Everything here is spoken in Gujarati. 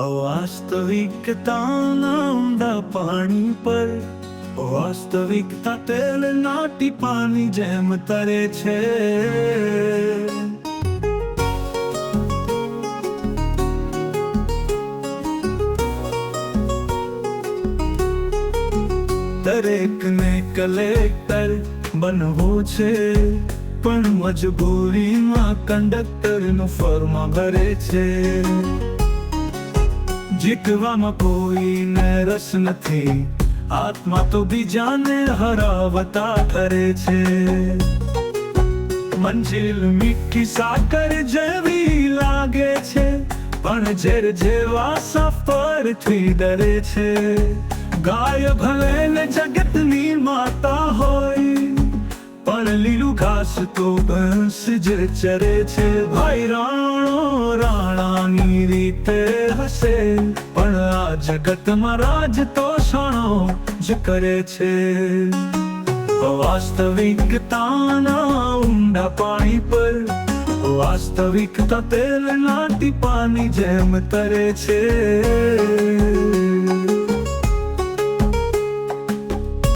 અવાસ્તવિકતાના ઊંડા પાણી પર વાસ્તવિકતા તેલના ટીપાની જેમ તરે છે. દરેકને કલેક્ટર બનવું છે, પણ મજબૂરીમાં કંડક્ટરનું ફોર્મ ભરે છે. જીતવામાં કોઈને રસ નથી, આત્મા તો બીજાને હરાવતા કરે છે. મંજિલ મીઠી સાકર જેવી લાગે છે, પણ ઝેર જેવા સફરથી ડરે છે. ગાય ભલે ને જગતની માતા હોય, પણ લીલું ઘાસ તો બંસ જ ચરે છે. ભાઈ રાણો રાણાની રીતે હશે, પણ આ જગતમાં રાજ તો શાણો જ કરે છે. વાસ્તવિકતાના ઊંડા પાણી પર વાસ્તવિકતા તેલના ટીપાની જેમ તરે છે.